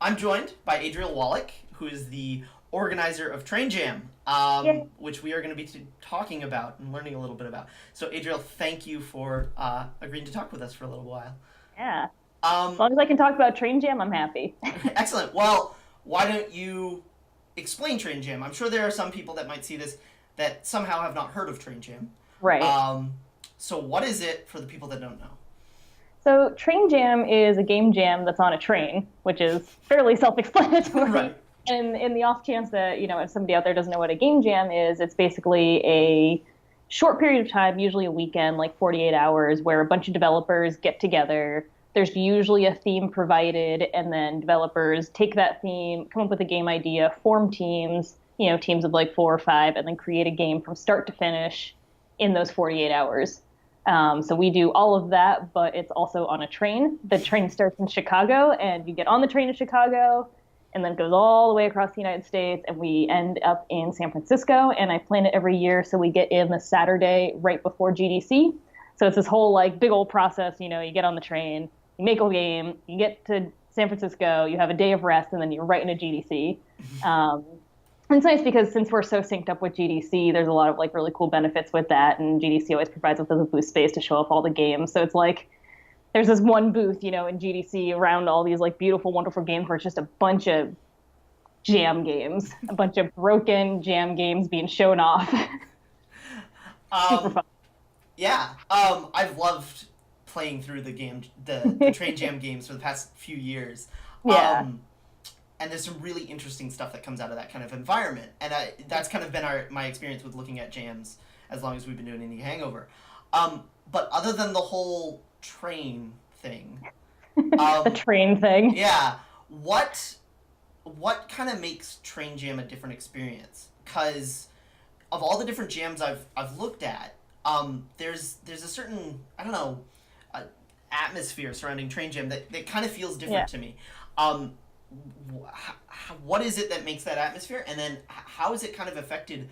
I'm joined by Adriel Wallick, who is the organizer of Train Jam, Yeah. which we are going to be talking about and learning a little bit about. So, Adriel, thank you for agreeing to talk with us for a little while. Yeah. As Um, long as I can talk about Train Jam, I'm happy. Excellent. Well, why don't you explain Train Jam? I'm sure there are some people that might see this that somehow have not heard of Train Jam. Right. Um, so, what is it for the people that don't know? So Train Jam is a game jam that's on a train, which is fairly Right. self-explanatory. And in the off chance that, if somebody out there doesn't know what a game jam is, it's basically a short period of time, usually a weekend, like 48 hours, where a bunch of developers get together. There's usually a theme provided, and then developers take that theme, come up with a game idea, form teams, teams of like four or five, and then create a game from start to finish in those 48 hours. So we do all of that, but it's also on a train. The train starts in Chicago, and you get on the train in Chicago, and then it goes all the way across the United States, and we end up in San Francisco. And I plan it every year, so we get in the Saturday right before GDC. So it's this whole like big old process. You get on the train, you make a game, you get to San Francisco, you have a day of rest, and then you're right into GDC. Um, and it's nice because since we're so synced up with GDC, there's a lot of like really cool benefits with that, and GDC always provides us with a booth space to show off all the games. So it's like there's this one booth, in GDC around all these like beautiful, wonderful games where it's just a bunch of jam games, a bunch of broken jam games being shown off. Super Um, fun. yeah, I've loved playing through the Train Jam games for the past few years. Yeah. Um, and there's some really interesting stuff that comes out of that kind of environment. And that's kind of been my experience with looking at jams as long as we've been doing Indie Hangover. But other than the whole train thing, The um, train thing. yeah, what what kind of makes Train Jam a different experience? Because of all the different jams I've looked at, there's a certain, I don't know, uh, atmosphere surrounding Train Jam that kind of feels Yeah. different to me. Um, what is it that makes that atmosphere, and then how has it kind of affected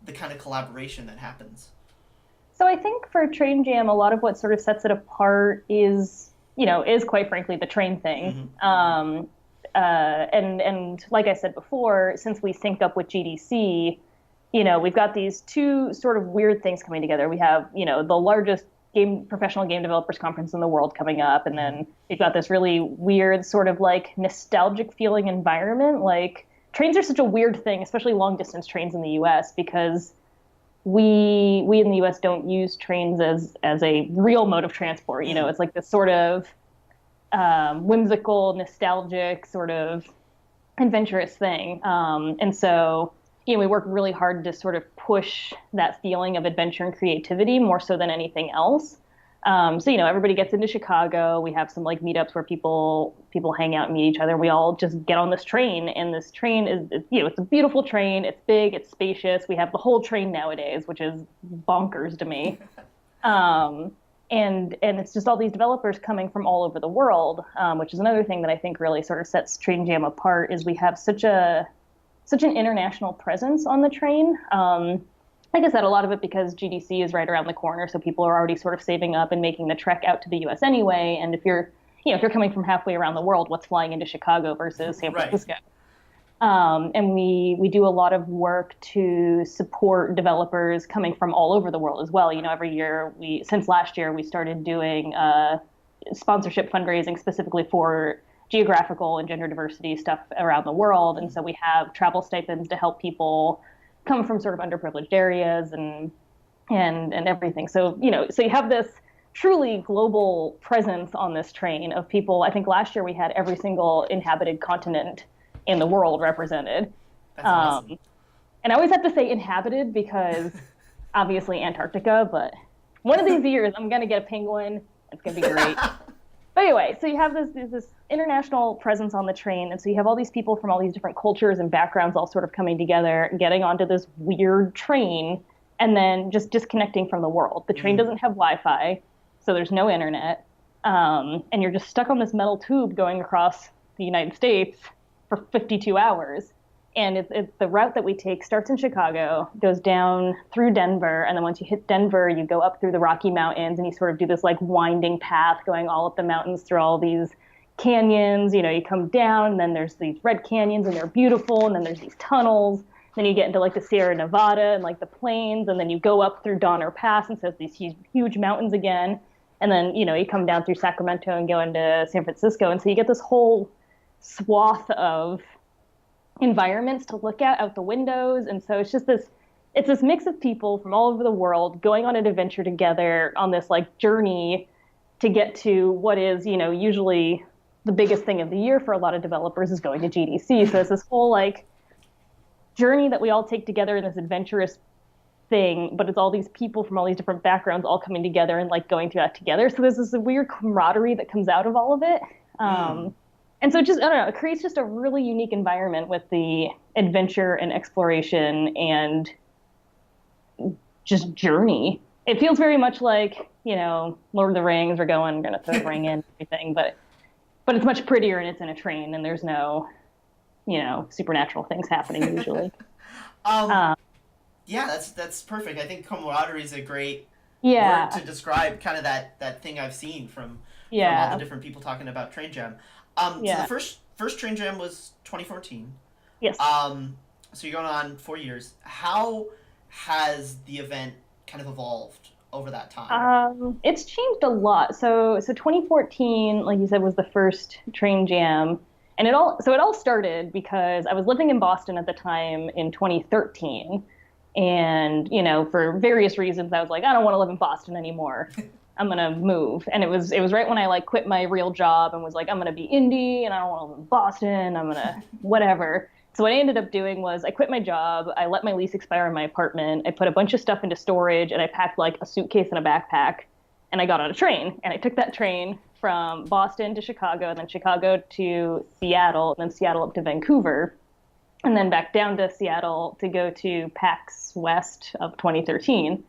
the kind of collaboration that happens? So I think for Train Jam, a lot of what sort of sets it apart is quite frankly the train thing. Mm-hmm. And like I said before, since we synced up with GDC, we've got these two sort of weird things coming together. We have, the largest professional game developers conference in the world coming up, and then we've got this really weird sort of like nostalgic feeling environment. Like trains are such a weird thing, especially long distance trains in the US, because we in the US don't use trains as a real mode of transport. Mm. It's like this sort of whimsical, nostalgic, sort of adventurous thing. And so, we work really hard to sort of push that feeling of adventure and creativity more so than anything else. So, everybody gets into Chicago. We have some like meetups where people hang out and meet each other. We all just get on this train, and this train it's a beautiful train. It's big, it's spacious. We have the whole train nowadays, which is bonkers to me. Um, and it's just all these developers coming from all over the world, which is another thing that I think really sort of sets Train Jam apart. Is we have such an international presence on the train. Like I said, a lot of it because GDC is right around the corner, so people are already sort of saving up and making the trek out to the U.S. anyway. And if you're coming from halfway around the world, what's flying into Chicago versus San Right. Francisco? And we do a lot of work to support developers coming from all over the world as well. Every year since last year, we started doing sponsorship fundraising specifically for geographical and gender diversity stuff around the world. And so we have travel stipends to help people come from sort of underprivileged areas and everything. So you have this truly global presence on this train of people. I think last year we had every single inhabited continent in the world represented. That's awesome. Um, and I always have to say inhabited because obviously Antarctica, but one of these years I'm going to get a penguin. It's going to be great. But anyway, so you have this international presence on the train, and so you have all these people from all these different cultures and backgrounds all sort of coming together, getting onto this weird train, and then just disconnecting from the world. The train Mm. doesn't have Wi-Fi, so there's no internet, and you're just stuck on this metal tube going across the United States for 52 hours. And it's the route that we take starts in Chicago, goes down through Denver, and then once you hit Denver, you go up through the Rocky Mountains, and you sort of do this like winding path going all up the mountains through all these canyons, you come down, and then there's these red canyons, and they're beautiful, and then there's these tunnels. Then you get into like the Sierra Nevada and like the plains, and then you go up through Donner Pass, and so it's these huge mountains again. And then, you come down through Sacramento and go into San Francisco. And so you get this whole swath of environments to look at out the windows. And so it's this mix of people from all over the world going on an adventure together on this like journey to get to what is, usually the biggest thing of the year for a lot of developers is going to GDC. So it's this whole like journey that we all take together in this adventurous thing, but it's all these people from all these different backgrounds all coming together and like going through that together. So there's this weird camaraderie that comes out of all of it. And so it just, I don't know, it creates just a really unique environment with the adventure and exploration and just journey. It feels very much like, Lord of the Rings, we're going to throw the ring in and everything, but it's much prettier and it's in a train and there's no, supernatural things happening usually. Yeah, that's perfect. I think camaraderie is a great word to describe kind of that thing I've seen from all the different people talking about Train Jam. So the first Train Jam was 2014. Yes. So you're going on 4 years. How has the event kind of evolved over that time? It's changed a lot. So 2014, like you said, was the first Train Jam. And it all started because I was living in Boston at the time in 2013. And, for various reasons, I was like, I don't want to live in Boston anymore. I'm going to move. And it was right when I like quit my real job and was like, I'm going to be indie and I don't want to live in Boston. I'm going to whatever. So what I ended up doing was I quit my job. I let my lease expire in my apartment. I put a bunch of stuff into storage and I packed like a suitcase and a backpack and I got on a train. And I took that train from Boston to Chicago and then Chicago to Seattle and then Seattle up to Vancouver. And then back down to Seattle to go to PAX West of 2013.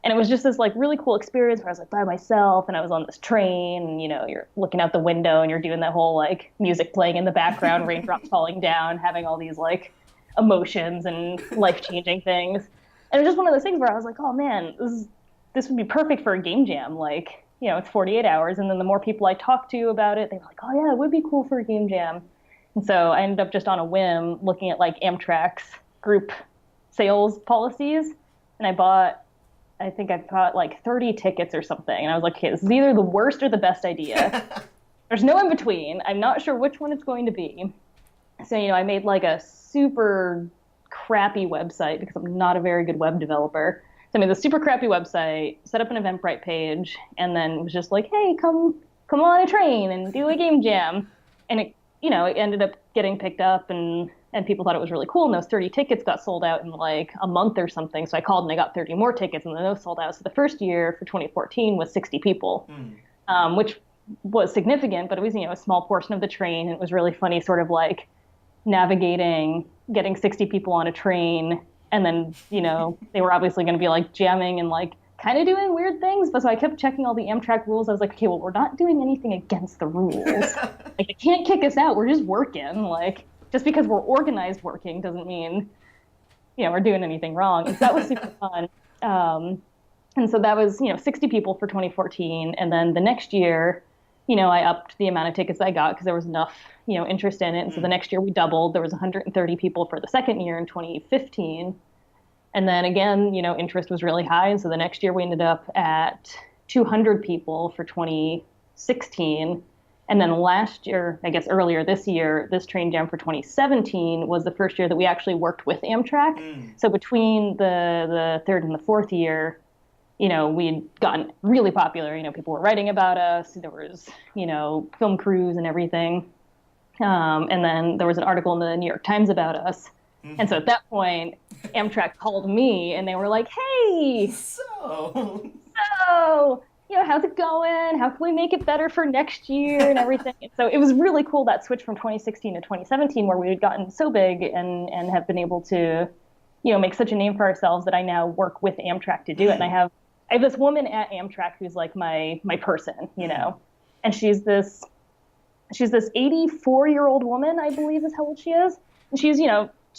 And it was just this like really cool experience where I was like by myself and I was on this train and, you're looking out the window and you're doing that whole like music playing in the background, raindrops falling down, having all these like emotions and life-changing things. And it was just one of those things where I was like, oh man, this would be perfect for a game jam. Like, it's 48 hours. And then the more people I talked to about it, they were like, oh yeah, it would be cool for a game jam. And so I ended up just on a whim looking at like Amtrak's group sales policies. And I bought like 30 tickets or something. And I was like, okay, this is either the worst or the best idea. There's no in between. I'm not sure which one it's going to be. So, I made like a super crappy website because I'm not a very good web developer. So I made this super crappy website, set up an Eventbrite page, and then was just like, hey, come on a train and do a game jam. And it ended up getting picked up and people thought it was really cool. And those 30 tickets got sold out in like a month or something. So I called and I got 30 more tickets and then those sold out. So the first year for 2014 was 60 people, which was significant, but it was, a small portion of the train. And it was really funny sort of like navigating, getting 60 people on a train. And then, they were obviously going to be like jamming and like kind of doing weird things. But so I kept checking all the Amtrak rules. I was like, okay, well, we're not doing anything against the rules. Like they can't kick us out. We're just working. Like just because we're organized working doesn't mean, we're doing anything wrong. And so that was super fun. And so that was, 60 people for 2014. And then the next year, I upped the amount of tickets I got because there was enough, interest in it. And so the next year we doubled. There was 130 people for the second year in 2015. And then again, interest was really high. And so the next year we ended up at 200 people for 2016. And then last year, I guess earlier this year, this Train Jam for 2017 was the first year that we actually worked with Amtrak. So between the third and the fourth year, we'd gotten really popular. People were writing about us. There was, film crews and everything. And then there was an article in the New York Times about us. And so at that point, Amtrak called me and they were like, hey, so, how's it going? How can we make it better for next year and everything? So it was really cool, that switch from 2016 to 2017, where we had gotten so big and have been able to, make such a name for ourselves that I now work with Amtrak to do it. And I have this woman at Amtrak who's like my person, and she's this 84-year-old woman, I believe is how old she is. And she's,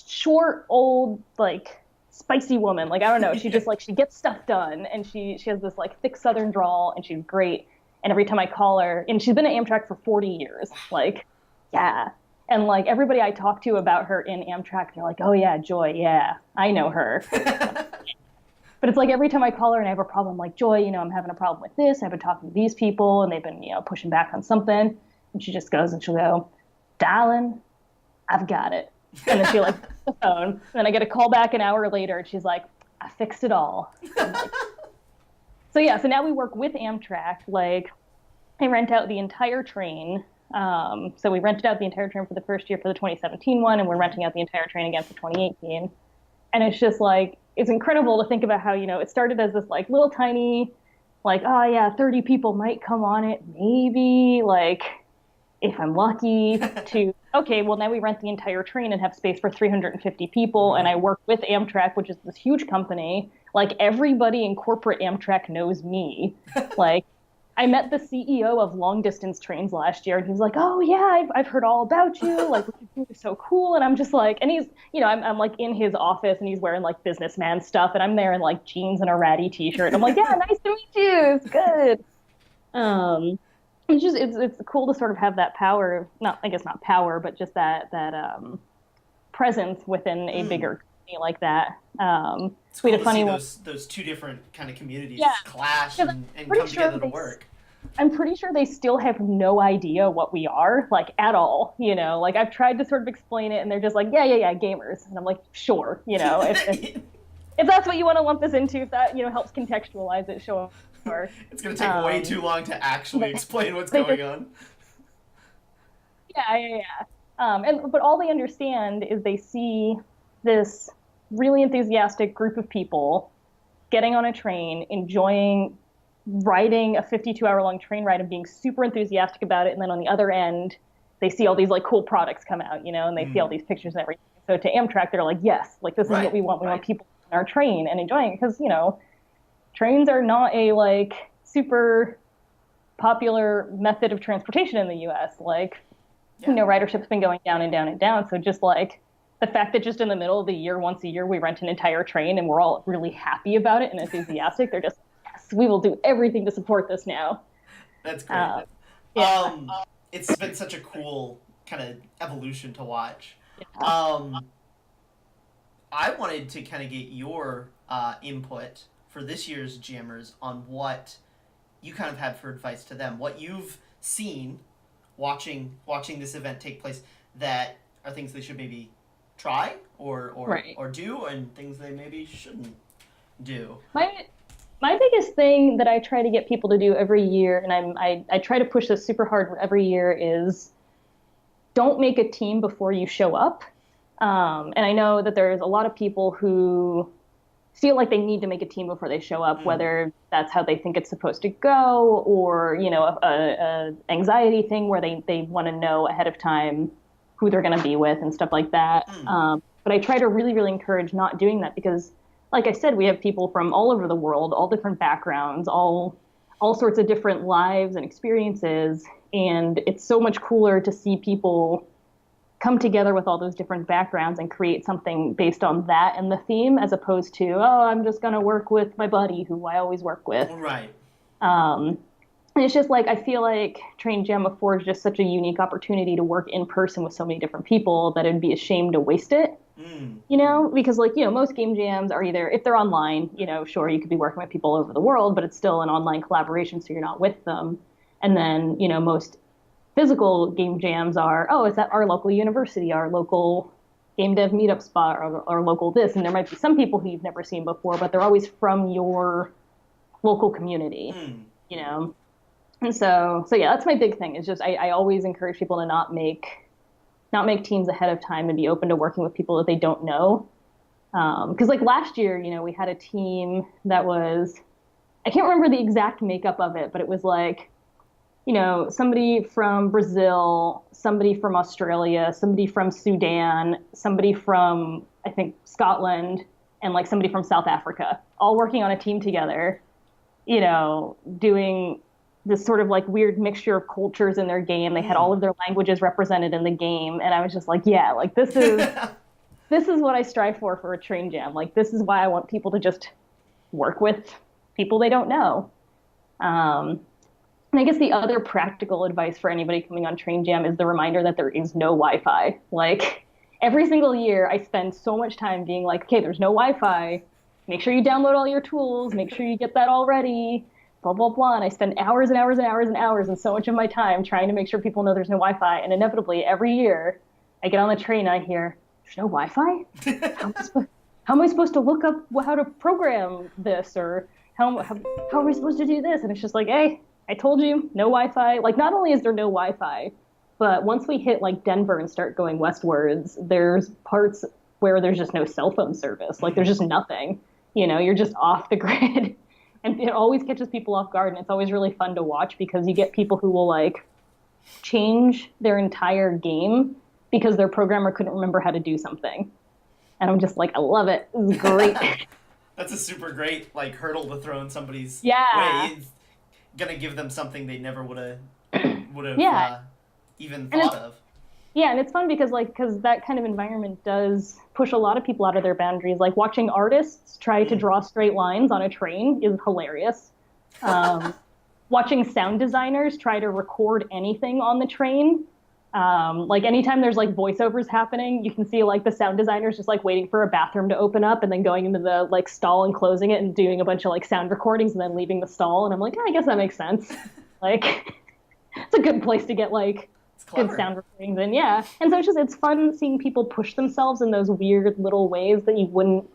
short, old, like spicy woman. Like, I don't know. She just like, she gets stuff done and she has this like thick Southern drawl and she's great. And every time I call her, and she's been at Amtrak for 40 years, like, yeah. And like everybody I talk to about her in Amtrak, they're like, oh yeah, Joy, yeah, I know her. But it's like every time I call her and I have a problem, like, Joy, I'm having a problem with this. I've been talking to these people and they've been, pushing back on something. And she just goes and she'll go, darling, I've got it. And then she like puts the phone. And then I get a call back an hour later and she's like, I fixed it all. Like, so yeah, so now we work with Amtrak. Like, I rent out the entire train. So we rented out the entire train for the first year for the 2017 one, and we're renting out the entire train again for 2018. And it's just like, it's incredible to think about how, it started as this like little tiny, like, oh yeah, 30 people might come on it, maybe, like, if I'm lucky, to, okay, well now we rent the entire train and have space for 350 people, and I work with Amtrak, which is this huge company. Like, everybody in corporate Amtrak knows me. Like, I met the CEO of long distance trains last year, and he was like, oh yeah, I've heard all about you. Like, what you do is so cool. And I'm just like, and he's, I'm like in his office and he's wearing like businessman stuff. And I'm there in like jeans and a ratty t-shirt. And I'm like, yeah, nice to meet you. It's good. It's just, it's cool to sort of have that power, I guess not power, but just that presence within a bigger company like that. It's cool to see those two different kind of communities clash and come together to work. I'm pretty sure they still have no idea what we are, like, at all. Like, I've tried to sort of explain it, and they're just like, yeah, gamers. And I'm like, sure, if that's what you want to lump this into, if that, helps contextualize it, sure. It's going to take way too long to actually explain what's going on. Yeah. But all they understand is they see this really enthusiastic group of people getting on a train, enjoying riding a 52-hour-long train ride and being super enthusiastic about it. And then on the other end, they see all these like cool products come out, and they see all these pictures and everything. So to Amtrak, they're like, yes, like this is what we want. We want people on our train and enjoying it because, trains are not a like super popular method of transportation in the U.S. Like, ridership's been going down and down and down. So just like the fact that just in the middle of the year, once a year, we rent an entire train and we're all really happy about it and enthusiastic, they're just, yes, we will do everything to support this now. That's great. It's been such a cool kind of evolution to watch. Yeah. I wanted to kind of get your input for this year's Jammers on what you kind of had for advice to them, what you've seen watching this event take place that are things they should maybe try or do, and things they maybe shouldn't do. My biggest thing that I try to get people to do every year, and I try to push this super hard every year, is don't make a team before you show up. And I know that there's a lot of people who feel like they need to make a team before they show up, whether that's how they think it's supposed to go, or a anxiety thing where they want to know ahead of time who they're going to be with and stuff like that. But I try to really, really encourage not doing that because, like I said, we have people from all over the world, all different backgrounds, all sorts of different lives and experiences, and it's so much cooler to see people come together with all those different backgrounds and create something based on that and the theme, as opposed to, I'm just going to work with my buddy who I always work with. Right. And it's just like, I feel like Train Jam affords just such a unique opportunity to work in person with so many different people that it'd be a shame to waste it. Because most game jams are either, if they're online, sure, you could be working with people all over the world, but it's still an online collaboration, so you're not with them. And then, most physical game jams are, it's at our local university, our local game dev meetup spot, or local this. And there might be some people who you've never seen before, but they're always from your local community, And so yeah, that's my big thing, is just, I always encourage people to not make teams ahead of time and be open to working with people that they don't know. Because like last year, we had a team that was, I can't remember the exact makeup of it, but it was like, somebody from Brazil, somebody from Australia, somebody from Sudan, somebody from, I think, Scotland, and like somebody from South Africa, all working on a team together, doing this sort of like weird mixture of cultures in their game. They had all of their languages represented in the game. And I was just like, yeah, like this is what I strive for a train jam. Like, this is why I want people to just work with people they don't know. And I guess the other practical advice for anybody coming on Train Jam is the reminder that there is no Wi-Fi. Like every single year, I spend so much time being like, okay, there's no Wi-Fi. Make sure you download all your tools. Make sure you get that all ready. Blah blah blah. And I spend hours and hours and hours and hours and so much of my time trying to make sure people know there's no Wi-Fi. And inevitably, every year, I get on the train and I hear, "There's no Wi-Fi? How am I supposed to look up how to program this or how are we supposed to do this?" And it's just like, hey, I told you, no Wi-Fi. Like, not only is there no Wi-Fi, but once we hit like Denver and start going westwards, there's parts where there's just no cell phone service. Like, there's just nothing. You know, you're just off the grid. And it always catches people off guard. And it's always really fun to watch because you get people who will like change their entire game because their programmer couldn't remember how to do something. And I'm just like, I love it. This is great. That's a super great like hurdle to throw in somebody's Yeah. way. It's gonna give them something they never would have Yeah. even And thought of. Yeah, and it's fun because that kind of environment does push a lot of people out of their boundaries. Like watching artists try to draw straight lines on a train is hilarious. Watching sound designers try to record anything on the train. Like anytime there's like voiceovers happening, you can see like the sound designers just like waiting for a bathroom to open up and then going into the like stall and closing it and doing a bunch of like sound recordings and then leaving the stall. And I'm like, I guess that makes sense. Like, it's a good place to get like good sound recordings in. Yeah. And so it's fun seeing people push themselves in those weird little ways that you wouldn't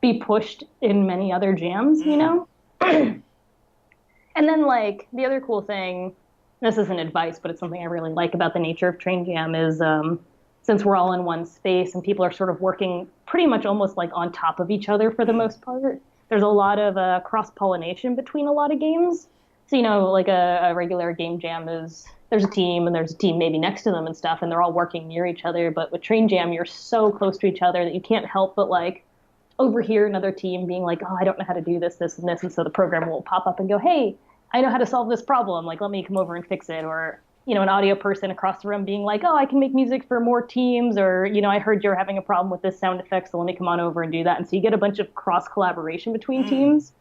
be pushed in many other jams, you know? And then like the other cool thing, this isn't advice, but it's something I really like about the nature of Train Jam is since we're all in one space and people are sort of working pretty much almost like on top of each other for the most part, there's a lot of cross-pollination between a lot of games. So, you know, like a regular game jam is there's a team and there's a team maybe next to them and stuff, and they're all working near each other. But with Train Jam, you're so close to each other that you can't help but like overhear another team being like, oh, I don't know how to do this, this, and this. And so the programmer will pop up and go, hey, I know how to solve this problem. Like, let me come over and fix it. Or, you know, an audio person across the room being like, oh, I can make music for more teams. Or, you know, I heard you're having a problem with this sound effect, so let me come on over and do that. And so you get a bunch of cross collaboration between teams.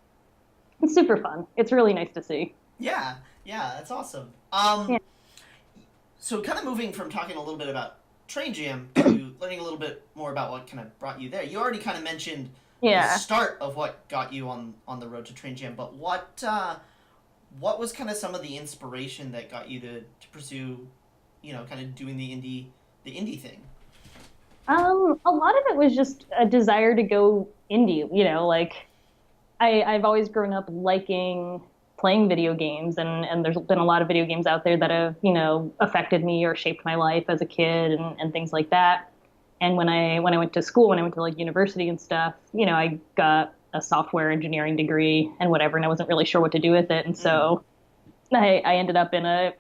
It's super fun. It's really nice to see. Yeah, that's awesome. Yeah. So kind of moving from talking a little bit about Train Jam to learning a little bit more about what kind of brought you there. You already kind of mentioned the start of what got you on the road to Train Jam, but what was kind of some of the inspiration that got you to pursue, you know, kind of doing the indie thing? A lot of it was just a desire to go indie, you know, like I've always grown up liking playing video games and there's been a lot of video games out there that have, you know, affected me or shaped my life as a kid and things like that. And when I went to school, when I went to like university and stuff, you know, I got a software engineering degree and whatever, and I wasn't really sure what to do with it. And so I ended up in a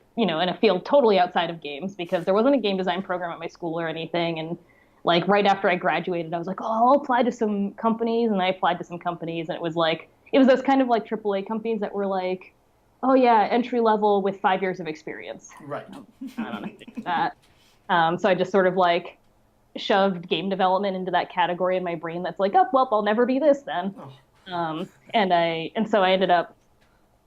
field totally outside of games because there wasn't a game design program at my school or anything. And like right after I graduated, I was like, oh, I'll apply to some companies. And I applied to some companies and it was those kind of like AAA companies that were like, oh yeah, entry level with 5 years of experience. Right. I don't know that. So I just sort of like shoved game development into that category in my brain. That's like, oh, well, I'll never be this then. Oh. And so I ended up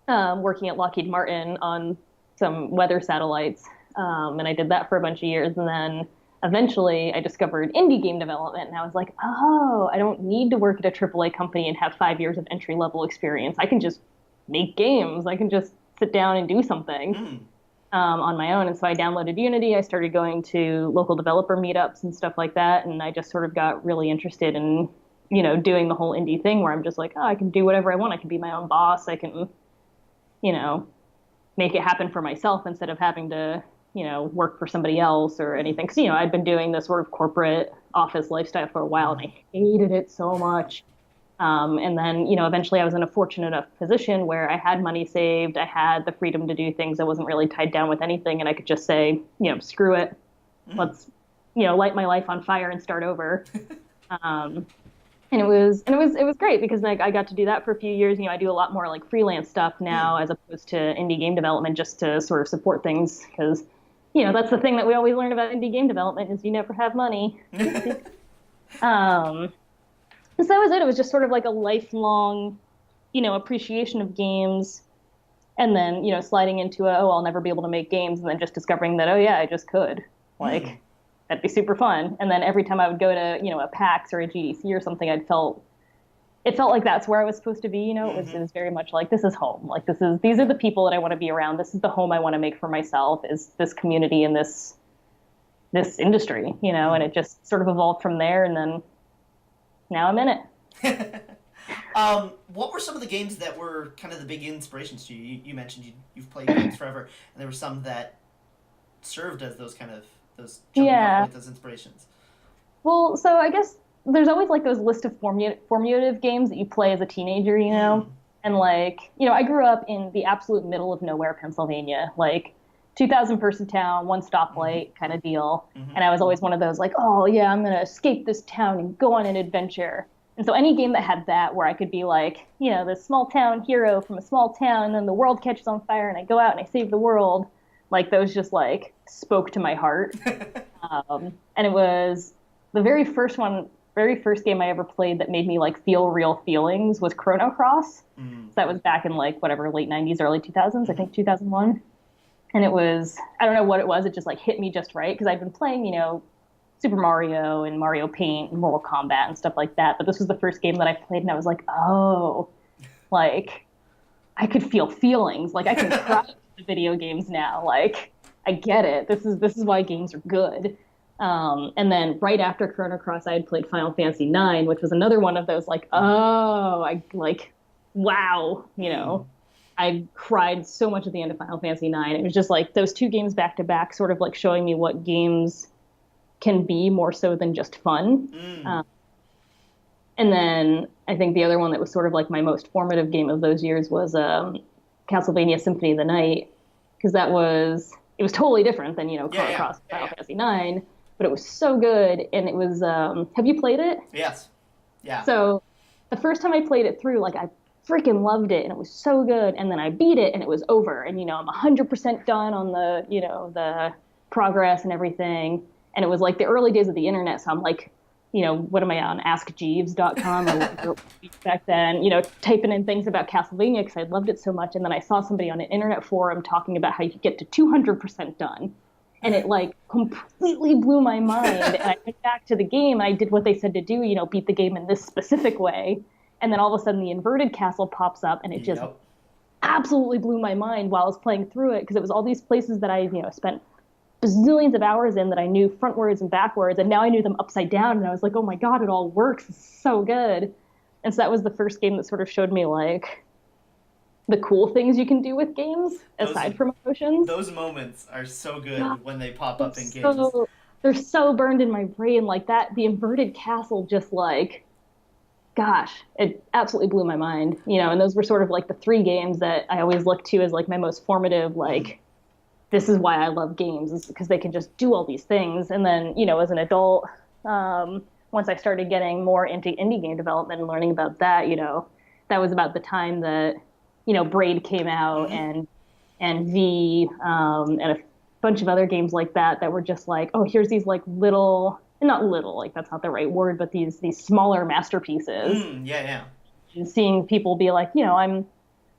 working at Lockheed Martin on some weather satellites. And I did that for a bunch of years. And then eventually I discovered indie game development and I was like, oh, I don't need to work at a AAA company and have 5 years of entry level experience. I can just make games. I can just sit down and do something on my own. And so I downloaded Unity. I started going to local developer meetups and stuff like that. And I just sort of got really interested in, you know, doing the whole indie thing where I'm just like, oh, I can do whatever I want. I can be my own boss. I can, you know, make it happen for myself instead of having to, you know, work for somebody else or anything. Because, you know, I'd been doing this sort of corporate office lifestyle for a while and I hated it so much. And then, you know, eventually I was in a fortunate enough position where I had money saved. I had the freedom to do things. I wasn't really tied down with anything. And I could just say, you know, screw it. Let's, you know, light my life on fire and start over. And it was great because like I got to do that for a few years. You know, I do a lot more like freelance stuff now as opposed to indie game development just to sort of support things because, you know, that's the thing that we always learn about indie game development is you never have money. So that was it. It was just sort of like a lifelong, you know, appreciation of games. and then sliding into a, oh, I'll never be able to make games, and then just discovering that, oh yeah, I just could. Hmm. Like that'd be super fun. And then every time I would go to a PAX or a GDC or something, it felt like that's where I was supposed to be. It was very much like, this is home. Like these are the people that I want to be around. This is the home I want to make for myself, is this community and this industry, and it just sort of evolved from there, and then now I'm in it. What were some of the games that were kind of the big inspirations to you? You mentioned you've played games forever, and there were some that served as those jumping off Yeah. point, those inspirations. Well, so I guess there's always like those list of formative games that you play as a teenager, Mm. and like, I grew up in the absolute middle of nowhere, Pennsylvania, like 2,000 person town, one Mm-hmm. stoplight kind of deal. Mm-hmm. And I was always one of those like, oh yeah, I'm gonna escape this town and go on an adventure. And so any game that had that, where I could be like, this small town hero from a small town, and then the world catches on fire and I go out and I save the world, like those just like spoke to my heart. And it was the very first game I ever played that made me like feel real feelings was Chrono Cross. Mm. So that was back in like whatever, late 90s, early 2000s, I Mm-hmm. think 2001. And it was, I don't know what it was, it just like hit me just right because I'd been playing, Super Mario and Mario Paint and Mortal Kombat and stuff like that. But this was the first game that I played and I was like, oh, like I could feel feelings. Like I can cry in the video games now. Like I get it. This is why games are good. And then right after Chrono Cross, I had played Final Fantasy IX, which was another one of those like, oh, I like, wow, Mm. I cried so much at the end of Final Fantasy IX. It was just like those two games back to back, sort of like showing me what games can be more so than just fun. Mm. Um, and then I think the other one that was sort of like my most formative game of those years was Castlevania Symphony of the Night, because it was totally different than Yeah, Chrono yeah, Cross, yeah, Final yeah. Fantasy IX, but it was so good, and it was. Have you played it? Yes. Yeah. So the first time I played it through, like I freaking loved it, and it was so good, and then I beat it, and it was over, and I'm 100% done on the progress and everything, and it was like the early days of the internet, so I'm like, what am I on, AskJeeves.com or whatever back then, typing in things about Castlevania because I loved it so much. And then I saw somebody on an internet forum talking about how you could get to 200% done. And it like completely blew my mind. And I went back to the game and I did what they said to do, beat the game in this specific way. And then all of a sudden the inverted castle pops up and it just Yep. absolutely blew my mind while I was playing through it because it was all these places that I, spent bazillions of hours in that I knew frontwards and backwards, and now I knew them upside down, and I was like, oh my god, it all works. It's so good. And so that was the first game that sort of showed me like the cool things you can do with games Those aside from emotions. those moments are so God, good when they pop they're up in games. so they're so burned in my brain like that. The inverted castle just like, gosh, it absolutely blew my mind. And those were sort of like the three games that I always look to as like my most formative, Mm-hmm. like this is why I love games, is because they can just do all these things. And then, as an adult, once I started getting more into indie game development and learning about that, that was about the time that, Braid came out, Mm-hmm. and V, and a bunch of other games like that were just like, oh, here's these like little, not little, like that's not the right word, but these smaller masterpieces. Mm. Yeah, yeah. And seeing people be like,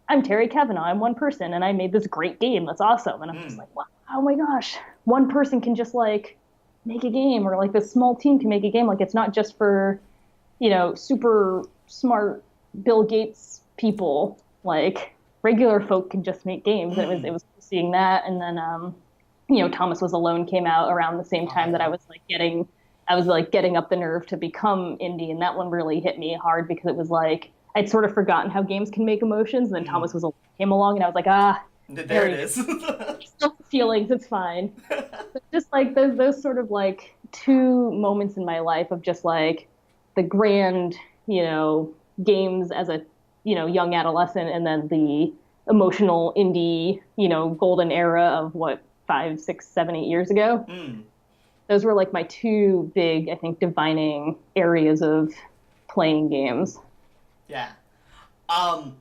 I'm Terry Kavanagh. I'm one person, and I made this great game. That's awesome. And I'm just Mm. like, wow, oh my gosh, one person can just like make a game, or like this small team can make a game. Like it's not just for, super smart Bill Gates people. Like regular folk can just make games. And it Mm. was seeing that, and then Thomas Was Alone came out around the same Oh time that yeah. I was like getting up the nerve to become indie, and that one really hit me hard because it was like I'd sort of forgotten how games can make emotions, and then Mm. came along, and I was like, ah, There there it you is. go, feelings, it's fine. But just like those sort of like two moments in my life of just like the grand, games as a young adolescent, and then the emotional indie, golden era of what 5, 6, 7, 8 years ago. Mm. Those were like my two big, I think, defining areas of playing games. Yeah. Um,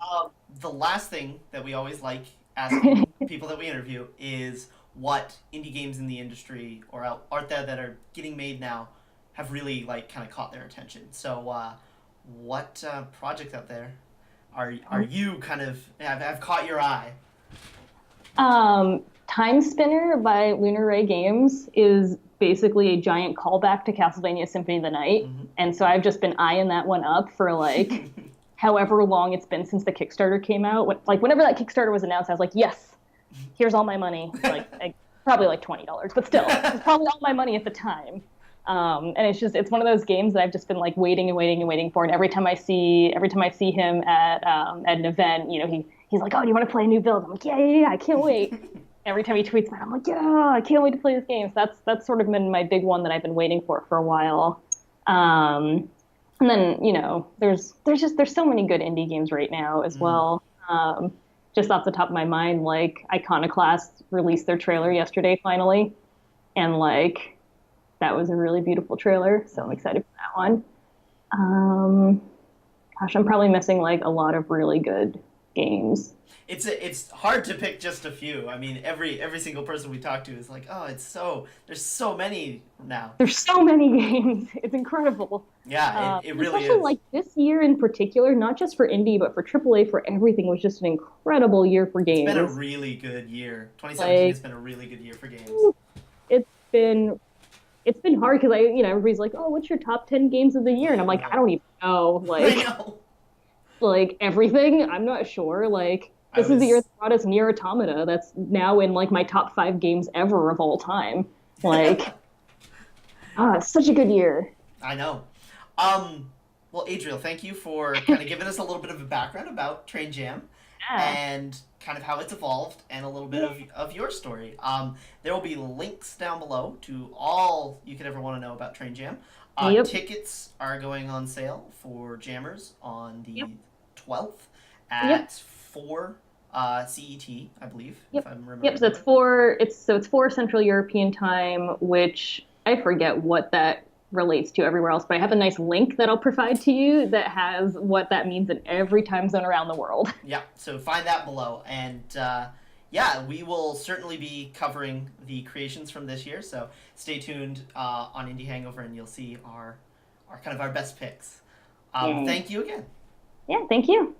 the last thing that we always like asking people that we interview is what indie games in the industry or out there that are getting made now have really like kind of caught their attention. So, what projects out there are you kind of have caught your eye? Time Spinner by Lunar Ray Games is basically a giant callback to Castlevania Symphony of the Night. And so I've just been eyeing that one up for like however long it's been since the Kickstarter came out. Like whenever that Kickstarter was announced, I was like, yes, here's all my money. Probably like $20, but still, it's probably all my money at the time. And it's one of those games that I've just been like waiting and waiting and waiting for. And every time I see him at an event, he's like, oh, do you want to play a new build? I'm like, yeah, I can't wait. Every time he tweets that, I'm like, yeah, I can't wait to play this game. So that's sort of been my big one that I've been waiting for a while. And then there's so many good indie games right now as well. Just off the top of my mind, like Iconoclast released their trailer yesterday finally, and like that was a really beautiful trailer. So I'm excited for that one. Gosh, I'm probably missing like a lot of really good games. It's hard to pick just a few. I mean, every single person we talk to is like, oh, there's so many now. There's so many games. It's incredible. Yeah, it really especially is. like this year in particular, not just for indie, but for AAA, for everything was just an incredible year for games. It's been a really good year. 2017 has been a really good year for games. It's been hard because everybody's like, oh, what's your top 10 games of the year? And I'm like, I don't even know. Like, I know. Like everything, I'm not sure. Like this is the year that brought us Nier Automata. That's now in like my top 5 games ever of all time. Like, it's such a good year. I know. Well, Adriel, thank you for kind of giving us a little bit of a background about Train Jam and kind of how it's evolved and a little bit of your story. There will be links down below to all you could ever want to know about Train Jam. Tickets are going on sale for Jammers on the 12th at 4 CET, I believe, if I'm remembering. Yep, so it's 4 Central European time, which I forget what that relates to everywhere else, but I have a nice link that I'll provide to you that has what that means in every time zone around the world. Yeah, so find that below. And we will certainly be covering the creations from this year, so stay tuned on Indie Hangover and you'll see our best picks. Thank you again. Yeah, thank you.